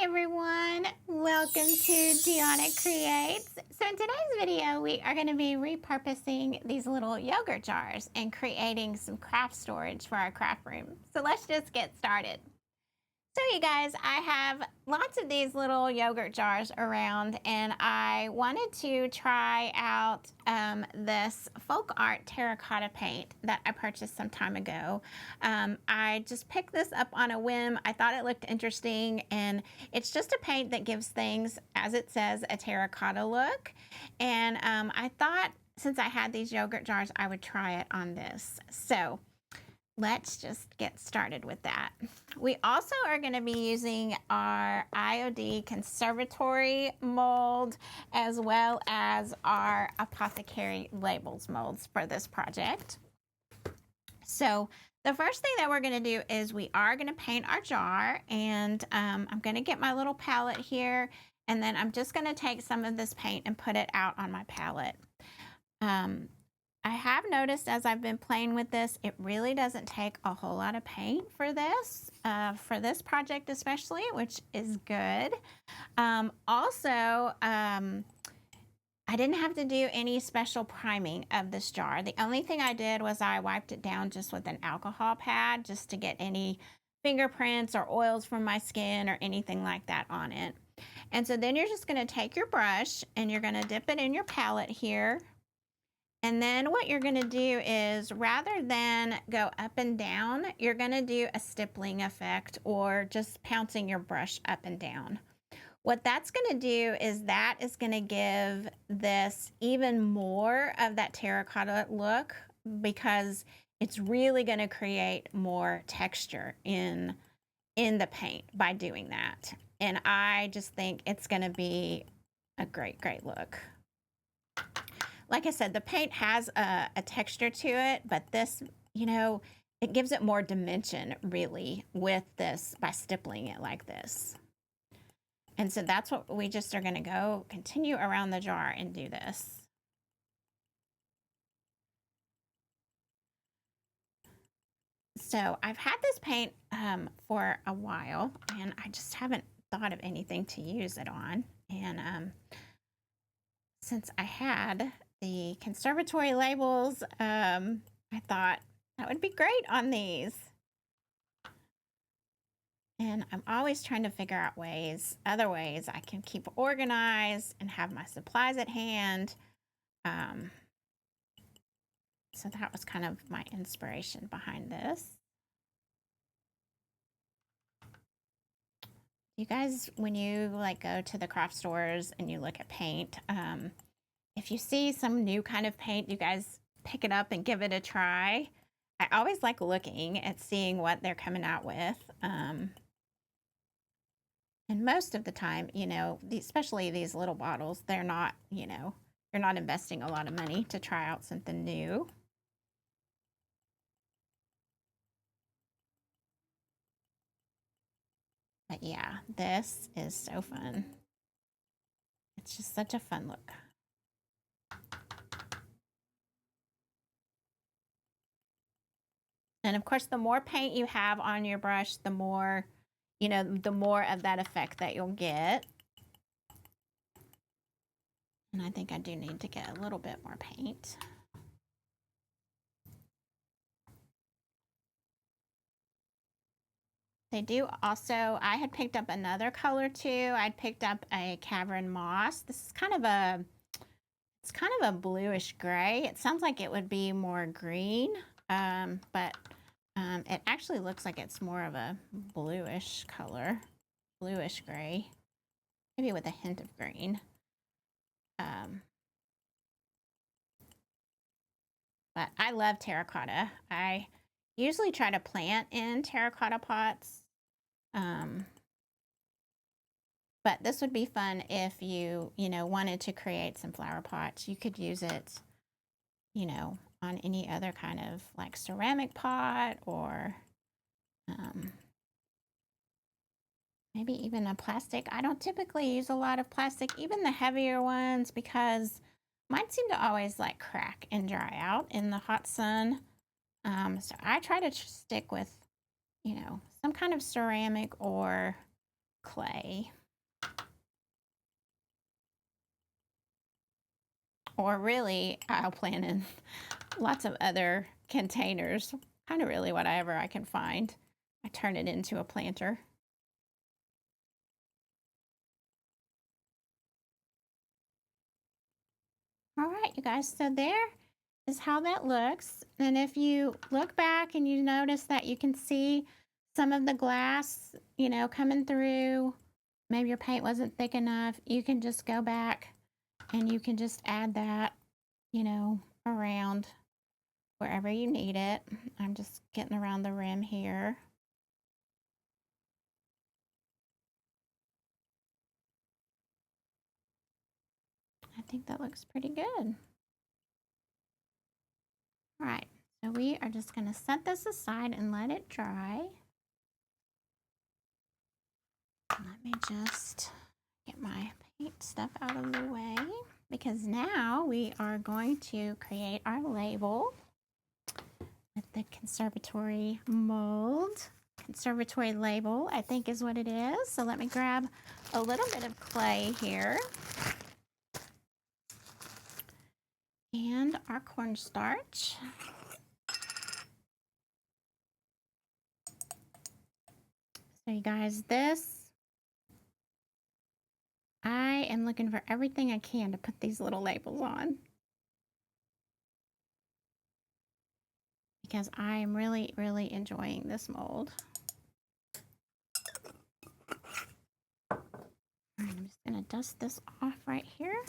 everyone, welcome to Dionea Creates. So in today's video, we are going to be repurposing these little yogurt jars and creating some craft storage for our craft room. So let's just get started. So you guys, I have lots of these little yogurt jars around and I wanted to try out this folk art Terra Cotta paint that I purchased some time ago. I just picked this up on a whim. I thought it looked interesting, and it's just a paint that gives things, as it says, a terracotta look. And I thought since I had these yogurt jars, I would try it on this. So let's just get started with that. We also are going to be using our IOD Conservatory mold as well as our Apothecary Labels molds for this project. So the first thing that we're going to do is we are going to paint our jar, and I'm going to get my little palette here, and then I'm just going to take some of this paint and put it out on my palette. I have noticed as I've been playing with this, it really doesn't take a whole lot of paint for this project especially, which is good. I didn't have to do any special priming of this jar. The only thing I did was I wiped it down just with an alcohol pad just to get any fingerprints or oils from my skin or anything like that on it. And so then you're just going to take your brush and you're going to dip it in your palette here. And then what you're going to do is, rather than go up and down, you're going to do a stippling effect or just pouncing your brush up and down. What that's going to do is that is going to give this even more of that terracotta look, because it's really going to create more texture in the paint by doing that. And I just think it's going to be a great look. Like I said, the paint has a texture to it, but this, it gives it more dimension really with this by stippling it like this. And so that's what we just are going to continue around the jar and do this. So I've had this paint for a while, and I just haven't thought of anything to use it on. And since I had the conservatory labels, I thought that would be great on these. And I'm always trying to figure out other ways I can keep organized and have my supplies at hand. So that was kind of my inspiration behind this. You guys, when you go to the craft stores and you look at paint, if you see some new kind of paint, you guys pick it up and give it a try. I always like looking at seeing what they're coming out with. And most of the time, especially these little bottles, they're not, you're not investing a lot of money to try out something new. But yeah, this is so fun. It's just such a fun look. And of course, the more paint you have on your brush, the more, the more of that effect that you'll get. And I think I do need to get a little bit more paint. They do also, I had picked up another color too. I'd picked up a cavern moss. This is kind of a bluish gray. It sounds like it would be more green, but it actually looks like it's more of a bluish color, bluish gray, maybe with a hint of green. But I love terracotta. I usually try to plant in terracotta pots. But this would be fun if you, wanted to create some flower pots. You could use it, on any other kind of ceramic pot, or maybe even a plastic. I don't typically use a lot of plastic, even the heavier ones, because mine seem to always crack and dry out in the hot sun. So I try to stick with, some kind of ceramic or clay. or really I'll plant in lots of other containers, kind of really whatever I can find. I turn it into a planter. All right, you guys, so there is how that looks. And if you look back and you notice that you can see some of the glass, you know, coming through, maybe your paint wasn't thick enough, you can just go back and you can just add that, you know, around wherever you need it. I'm just getting around the rim here. I think that looks pretty good. All right, so we are just going to set this aside and let it dry. Let me just get my paint stuff out of the way, because now we are going to create our label with the conservatory mold. Conservatory label, I think is what it is. So let me grab a little bit of clay here and our cornstarch. So you guys, I am looking for everything I can to put these little labels on, because I am really, really enjoying this mold. I'm just going to dust this off right here.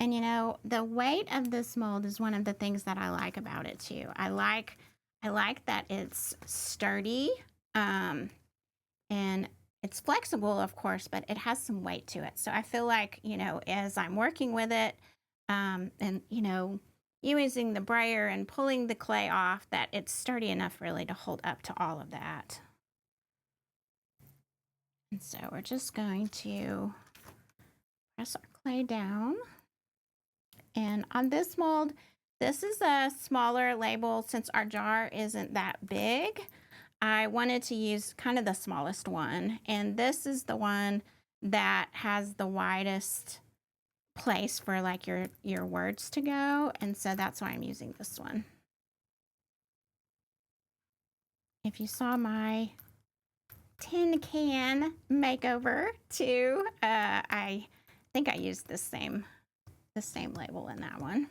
And you know, the weight of this mold is one of the things that I like about it too. I like that it's sturdy, and it's flexible, of course, but it has some weight to it. So I feel like, you know, as I'm working with it, and you know, using the brayer and pulling the clay off, that it's sturdy enough really to hold up to all of that. And so we're just going to press our clay down. And on this mold, this is a smaller label. Since our jar isn't that big, I wanted to use kind of the smallest one. And this is the one that has the widest place for like your words to go. And so that's why I'm using this one. If you saw my tin can makeover too, I think I used the same label in that one.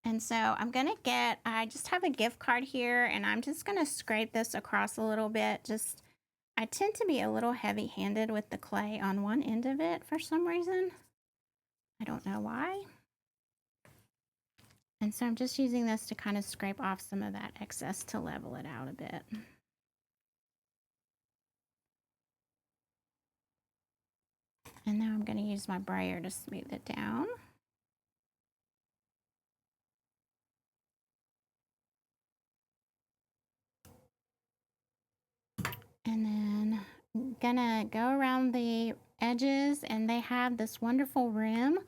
And so I just have a gift card here, and I'm just gonna scrape this across a little bit. I tend to be a little heavy-handed with the clay on one end of it for some reason. I don't know why. And so I'm just using this to kind of scrape off some of that excess to level it out a bit. And now I'm gonna use my brayer to smooth it down. And then I'm gonna go around the edges, and they have this wonderful rim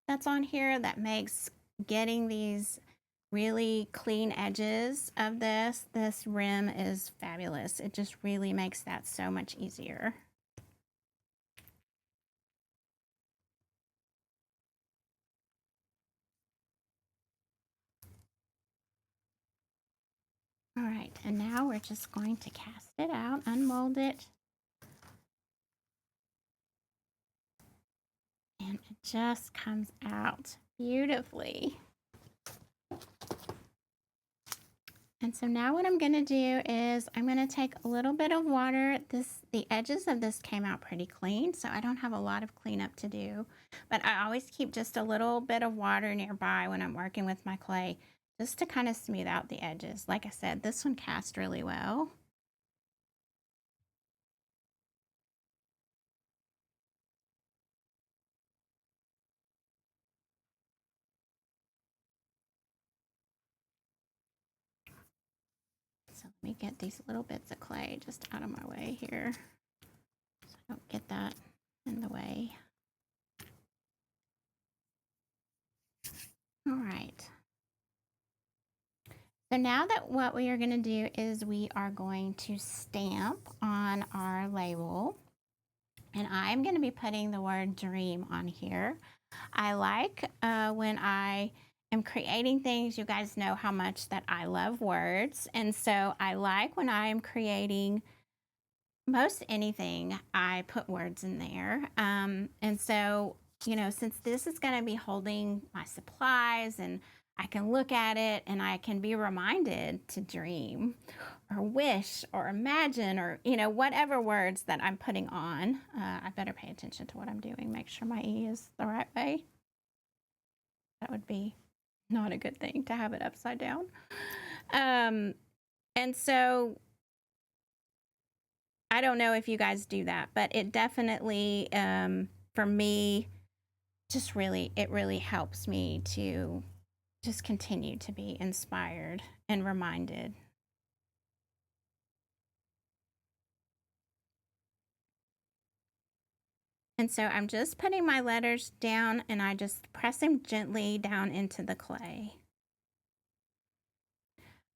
that's on here that makes getting these really clean edges of this rim is fabulous. It just really makes that so much easier. All right, and now we're just going to cast it out, unmold it. And it just comes out beautifully. And so now what I'm going to do is I'm going to take a little bit of water. The edges of this came out pretty clean, so I don't have a lot of cleanup to do. But I always keep just a little bit of water nearby when I'm working with my clay, just to kind of smooth out the edges. Like I said, this one cast really well. So let me get these little bits of clay just out of my way here, so I don't get that in the way. All right. So now that what we are going to do is we are going to stamp on our label. And I'm going to be putting the word dream on here. I like when I am creating things, you guys know how much that I love words. And so I like when I am creating most anything, I put words in there. And so, you know, since this is going to be holding my supplies and I can look at it and I can be reminded to dream or wish or imagine or, you know, whatever words that I'm putting on. I better pay attention to what I'm doing, make sure my E is the right way. That would be not a good thing to have it upside down. And so I don't know if you guys do that, but it definitely, for me, just really, it really helps me to just continue to be inspired and reminded. And so I'm just putting my letters down and I just press them gently down into the clay.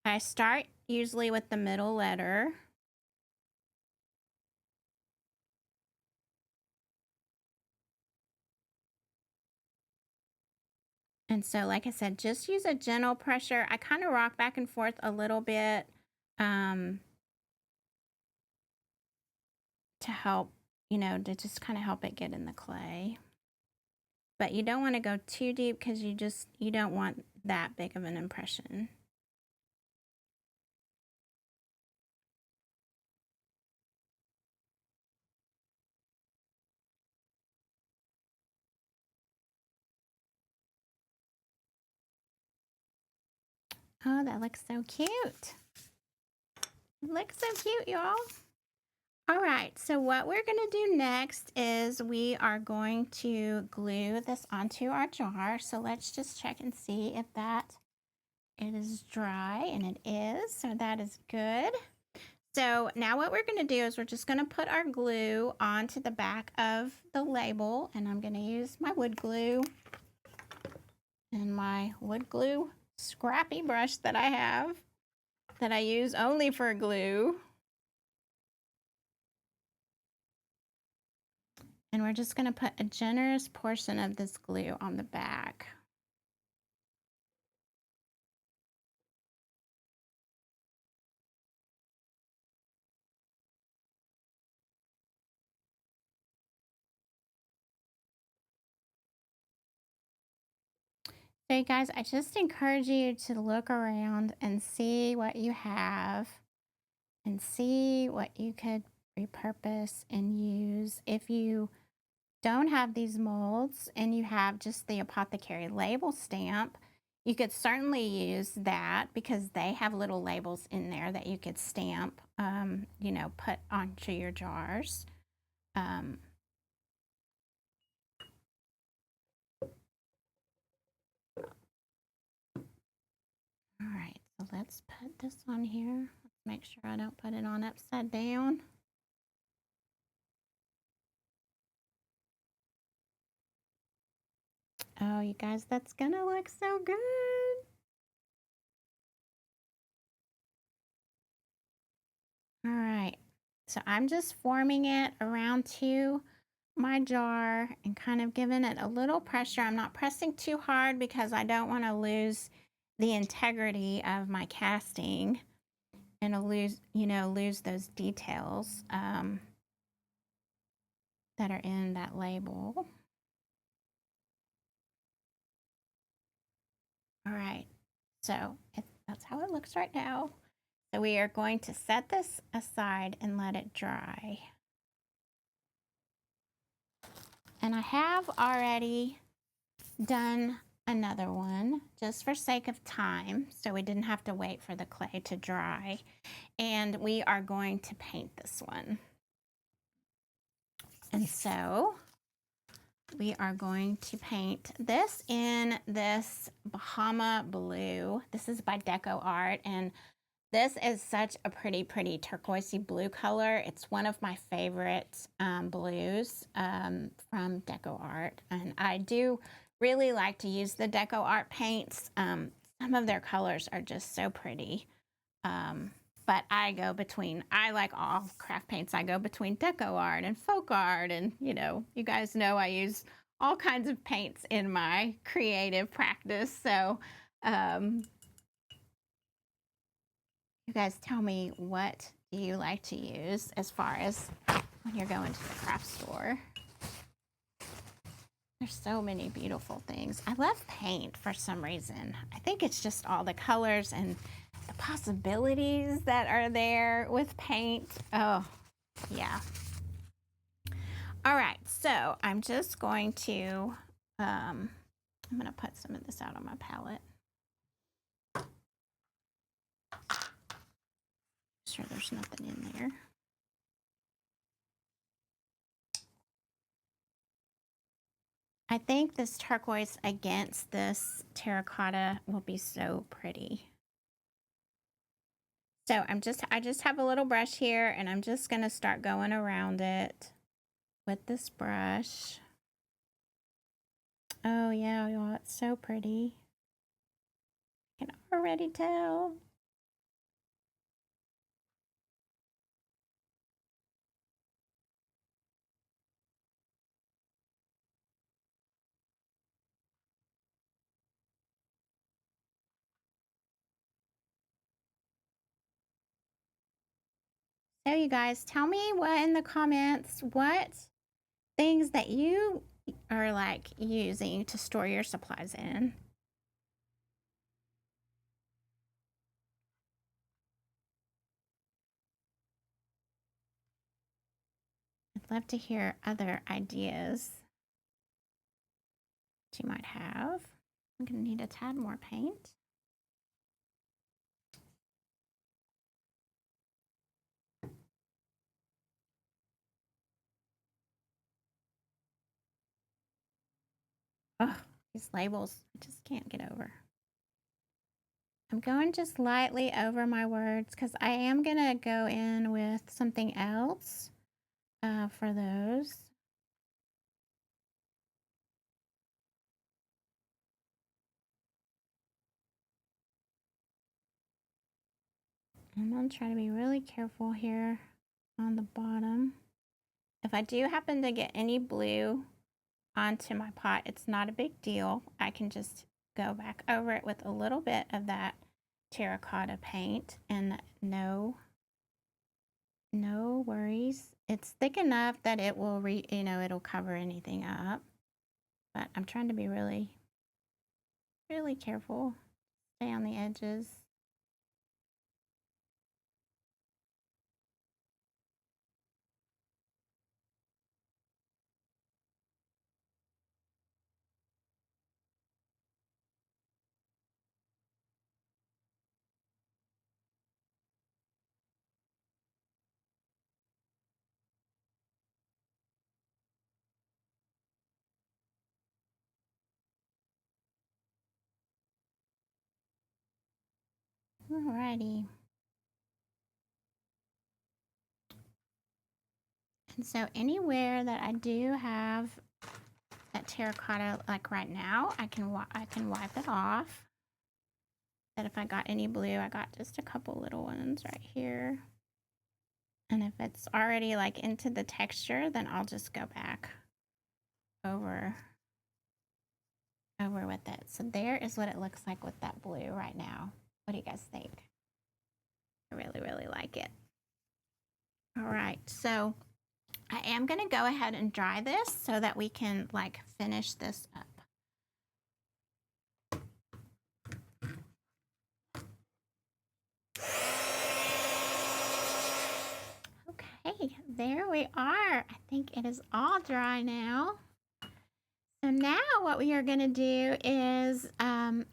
I start usually with the middle letter. And so, like I said, just use a gentle pressure. I kind of rock back and forth a little bit to help, you know, to just kind of help it get in the clay. But you don't want to go too deep because you don't want that big of an impression. Oh, that looks so cute. It looks so cute, y'all. All right, so what we're going to do next is we are going to glue this onto our jar. So let's just check and see if it is dry, and it is, so that is good. So now what we're going to do is we're just going to put our glue onto the back of the label, and I'm going to use my wood glue and my wood glue scrappy brush that I have that I use only for glue. And we're just going to put a generous portion of this glue on the back. So you guys, I just encourage you to look around and see what you have and see what you could repurpose and use. If you don't have these molds and you have just the Apothecary label stamp, you could certainly use that because they have little labels in there that you could stamp, you know, put onto your jars. All right, so let's put this on here. Let's make sure I don't put it on upside down. Oh, you guys, that's gonna look so good. All right, so I'm just forming it around to my jar and kind of giving it a little pressure. I'm not pressing too hard because I don't want to lose the integrity of my casting and lose those details that are in that label. All right, so that's how it looks right now. So we are going to set this aside and let it dry. And I have already done another one just for sake of time, so we didn't have to wait for the clay to dry. And we are going to paint this one. And so we are going to paint this in this Bahama blue. This is by Deco Art, and this is such a pretty turquoisey blue color. It's one of my favorite blues from Deco Art, and I do really like to use the Deco Art paints. Some of their colors are just so pretty. but I go between, I like all craft paints. I go between deco art and folk art. And, you know, you guys know I use all kinds of paints in my creative practice. So, you guys tell me, what do you like to use as far as when you're going to the craft store? There's so many beautiful things. I love paint for some reason. I think it's just all the colors and the possibilities that are there with paint. Oh, yeah. All right, so I'm just going to, I'm going to put some of this out on my palette. Sure there's nothing in there. I think this turquoise against this terracotta will be so pretty. So I just have a little brush here, and I'm just gonna start going around it with this brush. Oh yeah, y'all, it's so pretty. I can already tell. So you guys, tell me what in the comments, what things that you are like using to store your supplies in. I'd love to hear other ideas that you might have. I'm gonna need a tad more paint. Oh, these labels, I just can't get over. I'm going just lightly over my words because I am going to go in with something else for those. I'm going to try to be really careful here on the bottom. If I do happen to get any blue onto my pot, it's not a big deal. I can just go back over it with a little bit of that terracotta paint, and no worries. It's thick enough that it will it'll cover anything up. But I'm trying to be really careful. Stay on the edges. Alrighty. And so anywhere that I do have that terracotta, like right now, I can wipe it off. But if I got any blue, I got just a couple little ones right here. And if it's already like into the texture, then I'll just go back over with it. So there is what it looks like with that blue right now. What do you guys think? I really like it. All right, so I am going to go ahead and dry this so that we can like finish this up. Okay, there we are. I think it is all dry now. So now what we are going to do is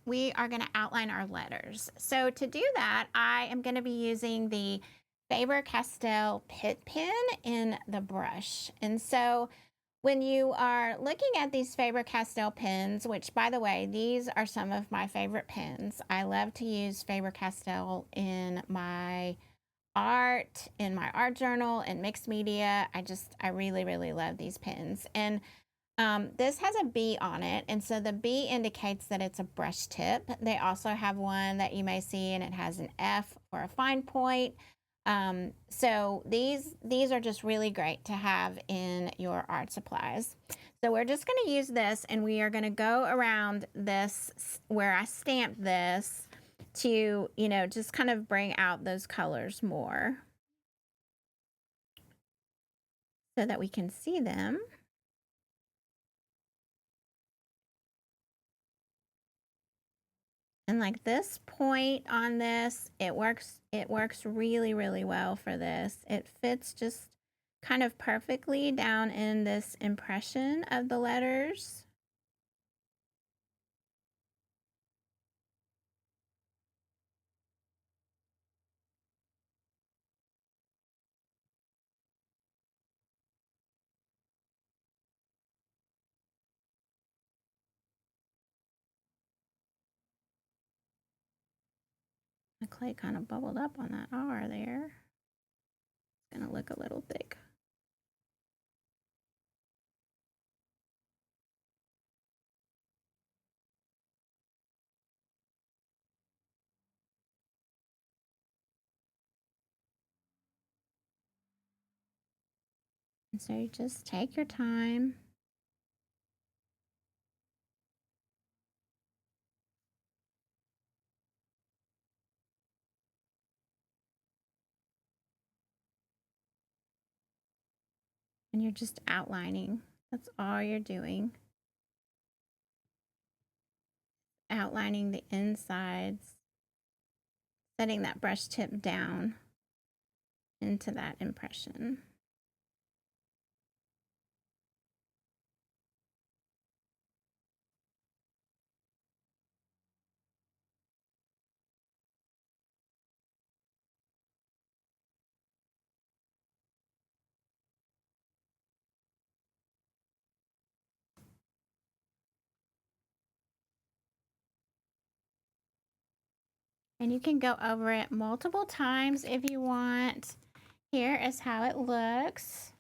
we are going to outline our letters. So to do that, I am going to be using the Faber-Castell Pitt pen in the brush. And so when you are looking at these Faber-Castell pens, which by the way, these are some of my favorite pens. I love to use Faber-Castell in my art, in my art journal, and mixed media. I really love these pens. And This has a B on it, and so the B indicates that it's a brush tip. They also have one that you may see, and it has an F for a fine point. So these are just really great to have in your art supplies. So we're just going to use this, and we are going to go around this where I stamped this to, you know, just kind of bring out those colors more so that we can see them. And like this point on this, it works really, really well for this. It fits just kind of perfectly down in this impression of the letters. The clay kind of bubbled up on that R there. It's gonna look a little thick. And so you just take your time. And you're just outlining. That's all you're doing. Outlining the insides, setting that brush tip down into that impression. And you can go over it multiple times if you want. Here is how it looks.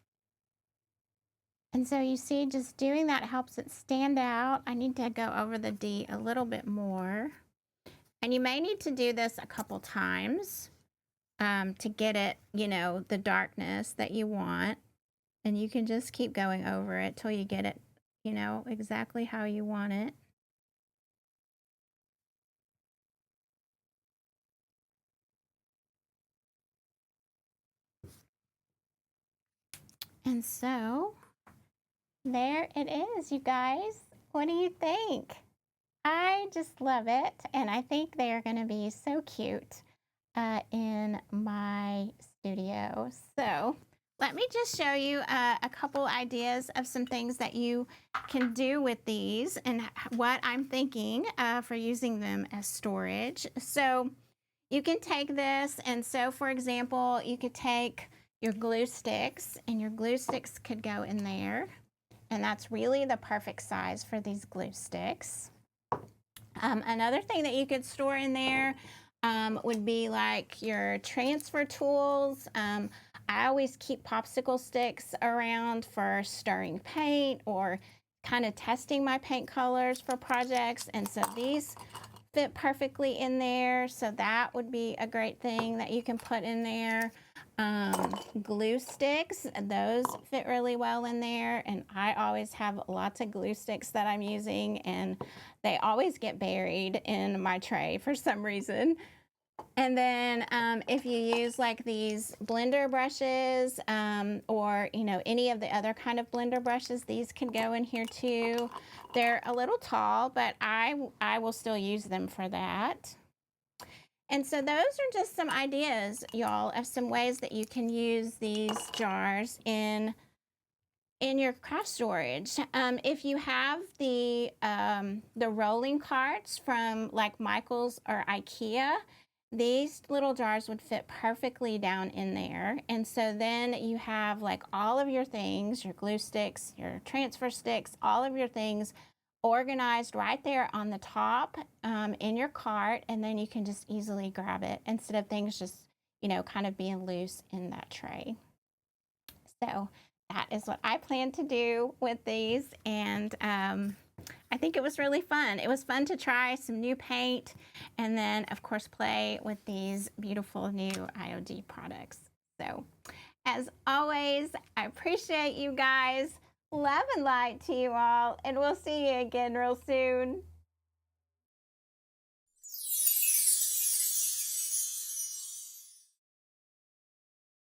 And so you see, just doing that helps it stand out. I need to go over the D a little bit more. And you may need to do this a couple times to get it, you know, the darkness that you want. And you can just keep going over it till you get it, you know, exactly how you want it. And so there it is, you guys. What do you think? I just love it, and I think they are going to be so cute in my studio. So let me just show you a couple ideas of some things that you can do with these and what I'm thinking for using them as storage. So you can take this, and so for example, you could take your glue sticks, and your glue sticks could go in there, and that's really the perfect size for these glue sticks. Another thing that you could store in there would be like your transfer tools. I always keep popsicle sticks around for stirring paint or kind of testing my paint colors for projects. And so these fit perfectly in there. So that would be a great thing that you can put in there. Glue sticks, those fit really well in there. And I always have lots of glue sticks that I'm using, and they always get buried in my tray for some reason. And then if you use like these blender brushes or, you know, any of the other kind of blender brushes, these can go in here too. They're a little tall, but I will still use them for that. And so those are just some ideas, y'all, of some ways that you can use these jars in your craft storage. If you have the rolling carts from like Michael's or IKEA, these little jars would fit perfectly down in there. And so then you have like all of your things, your glue sticks, your transfer sticks, all of your things organized right there on the top in your cart, and then you can just easily grab it instead of things just, you know, kind of being loose in that tray. So that is what I plan to do with these. And I think it was really fun. It was fun to try some new paint and then, of course, play with these beautiful new IOD products. So, as always, I appreciate you guys. Love and light to you all, and we'll see you again real soon.